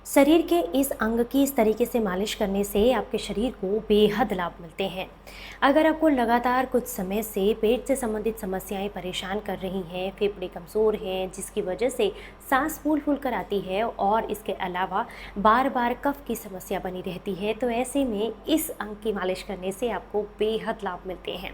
शरीर के इस अंग की इस तरीके से मालिश करने से आपके शरीर को बेहद लाभ मिलते हैं। अगर आपको लगातार कुछ समय से पेट से संबंधित समस्याएं परेशान कर रही हैं, फेफड़े कमज़ोर हैं जिसकी वजह से सांस फूल फूल कर आती है और इसके अलावा बार बार कफ की समस्या बनी रहती है, तो ऐसे में इस अंग की मालिश करने से आपको बेहद लाभ मिलते हैं।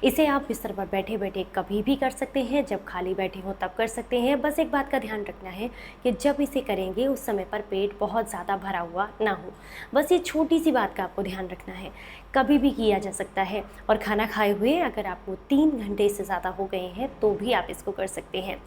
इसे आप बिस्तर पर बैठे बैठे कभी भी कर सकते हैं, जब खाली बैठे हों तब कर सकते हैं। बस एक बात का ध्यान रखना है कि जब इसे करेंगे उस समय पर पेट बहुत ज़्यादा भरा हुआ ना हो। बस ये छोटी सी बात का आपको ध्यान रखना है। कभी भी किया जा सकता है और खाना खाए हुए अगर आपको 3 घंटे से ज़्यादा हो गए हैं तो भी आप इसको कर सकते हैं।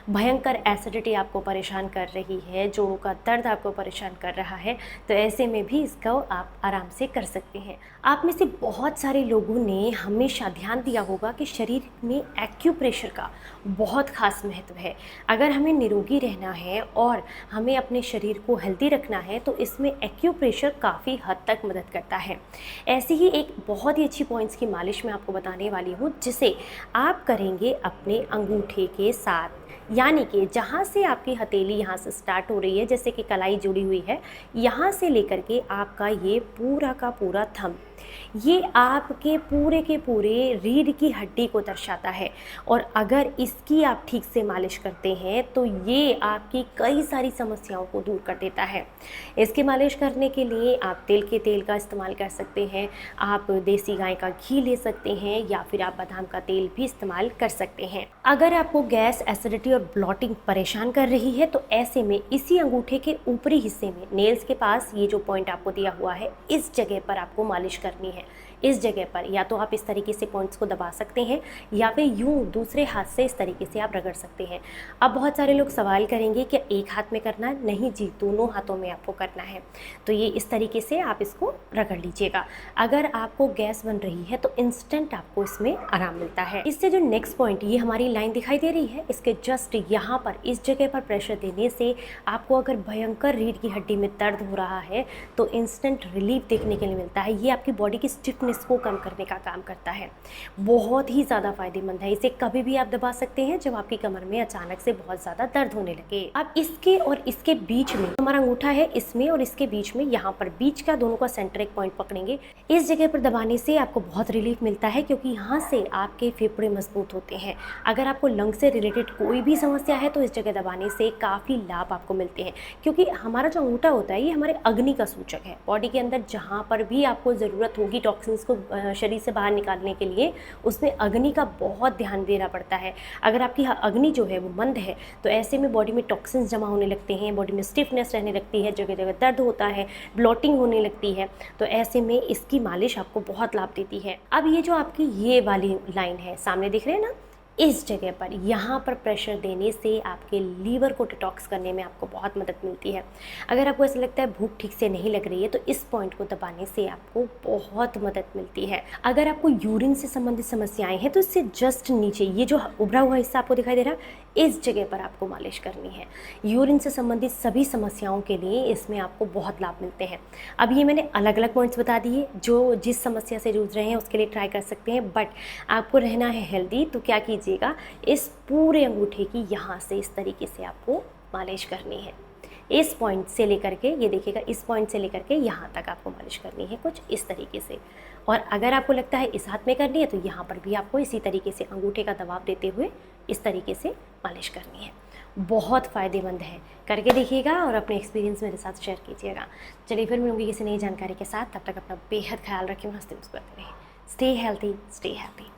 भयंकर एसिडिटी आपको परेशान कर रही है, जोड़ों का दर्द आपको परेशान कर रहा है, तो ऐसे में भी इसको आप आराम से कर सकते हैं। आप में से बहुत सारे लोगों ने हमेशा ध्यान दिया होगा कि शरीर में एक्यूप्रेशर का बहुत खास महत्व है। अगर हमें निरोगी रहना है और हमें अपने शरीर को हेल्दी रखना है तो इसमें एक्यूप्रेशर काफ़ी हद तक मदद करता है। ऐसी ही एक बहुत ही अच्छी पॉइंट्स की मालिश मैं आपको बताने वाली हूँ, जिसे आप करेंगे अपने अंगूठे के साथ, यानी कि जहाँ से आपकी हथेली यहाँ से स्टार्ट हो रही है, जैसे कि कलाई जुड़ी हुई है, यहाँ से लेकर के आपका ये पूरा का पूरा थंब, ये आपके पूरे के पूरे रीढ़ की हड्डी को दर्शाता है। और अगर इसकी आप ठीक से मालिश करते हैं तो ये आपकी कई सारी समस्याओं को दूर कर देता है। इसकी मालिश करने के लिए आप तिल के तेल का इस्तेमाल कर सकते हैं, आप देसी गाय का घी ले सकते हैं या फिर आप बादाम का तेल भी इस्तेमाल कर सकते हैं। अगर आपको गैस, एसिडिटी और ब्लॉटिंग परेशान कर रही है तो ऐसे में इसी अंगूठे के ऊपरी हिस्से में नेल्स के पास ये जो पॉइंट आपको दिया हुआ है, इस जगह पर आपको मालिश करनी है। इस जगह पर या तो आप इस तरीके से पॉइंट्स को दबा सकते हैं या फिर यूं दूसरे हाथ से इस तरीके से आप रगड़ सकते हैं। अब बहुत सारे लोग सवाल करेंगे कि एक हाथ में करना है? नहीं जी, दोनों हाथों में आपको करना है। तो ये इस तरीके से आप इसको रगड़ लीजिएगा। अगर आपको गैस बन रही है तो इंस्टेंट आपको इसमें आराम मिलता है। इससे जो नेक्स्ट पॉइंट, ये हमारी लाइन दिखाई दे रही है, इसके जस्ट यहाँ पर इस जगह पर प्रेशर देने से आपको अगर भयंकर रीढ़ की हड्डी में दर्द हो रहा है तो इंस्टेंट रिलीफ देखने के लिए मिलता है। ये आपकी बॉडी की स्टिफनेस को कम करने का काम करता है। बहुत ही ज़्यादा फायदेमंद है। इसे कभी भी आप दबा सकते हैं जब आपकी कमर में अचानक से बहुत ज़्यादा दर्द होने लगे। अब इसके और इसके बीच में हमारा अंगूठा है, इसमें और इसके बीच में, यहाँ पर बीच का दोनों का सेंटर एक पॉइंट पकड़ेंगे। इस जगह पर दबाने से आपको बहुत रिलीफ मिलता है क्योंकि यहाँ से आपके फेफड़े मजबूत होते हैं। अगर आपको लंग से रिलेटेड कोई भी समस्या है तो इस जगह दबाने से काफ़ी लाभ आपको मिलते हैं, क्योंकि हमारा जो अंगूठा होता है ये हमारे अग्नि का सूचक है। बॉडी के अंदर जहाँ पर भी आपको ज़रूरत होगी टॉक्सिन्स को शरीर से बाहर निकालने के लिए, उसमें अग्नि का बहुत ध्यान देना पड़ता है। अगर आपकी अग्नि जो है वो मंद है तो ऐसे में बॉडी में टॉक्सिन्स जमा होने लगते हैं, बॉडी में स्टिफनेस रहने लगती है, जगह जगह दर्द होता है, ब्लॉटिंग होने लगती है। तो ऐसे में इसकी मालिश आपको बहुत लाभ देती है। अब ये जो आपकी ये वाली लाइन है, सामने दिख रहे हैं ना, इस जगह पर यहाँ पर प्रेशर देने से आपके लीवर को डिटॉक्स करने में आपको बहुत मदद मिलती है। अगर आपको ऐसा लगता है भूख ठीक से नहीं लग रही है तो इस पॉइंट को दबाने से आपको बहुत मदद मिलती है। अगर आपको यूरिन से संबंधित समस्याएं हैं तो इससे जस्ट नीचे ये जो उभरा हुआ हिस्सा आपको दिखाई दे रहा है, इस जगह पर आपको मालिश करनी है। यूरिन से संबंधित सभी समस्याओं के लिए इसमें आपको बहुत लाभ मिलते हैं। अब ये मैंने अलग अलग पॉइंट्स बता दिए, जो जिस समस्या से जूझ रहे हैं उसके लिए ट्राई कर सकते हैं। बट आपको रहना है हेल्दी, तो क्या कीजिएगा, इस पूरे अंगूठे की यहाँ से इस तरीके से आपको मालिश करनी है। इस पॉइंट से लेकर के, ये देखिएगा, इस पॉइंट से लेकर के यहाँ तक आपको मालिश करनी है, कुछ इस तरीके से। और अगर आपको लगता है इस हाथ में करनी है तो यहाँ पर भी आपको इसी तरीके से अंगूठे का दबाव देते हुए इस तरीके से मालिश करनी है। बहुत फ़ायदेमंद है, करके देखिएगा और अपने एक्सपीरियंस मेरे साथ शेयर कीजिएगा। चलिए फिर मिलूंगी किसी नई जानकारी के साथ, तब तक अपना बेहद ख्याल रखें, हंसते मुस्कुराते रहें। Stay healthy, stay happy.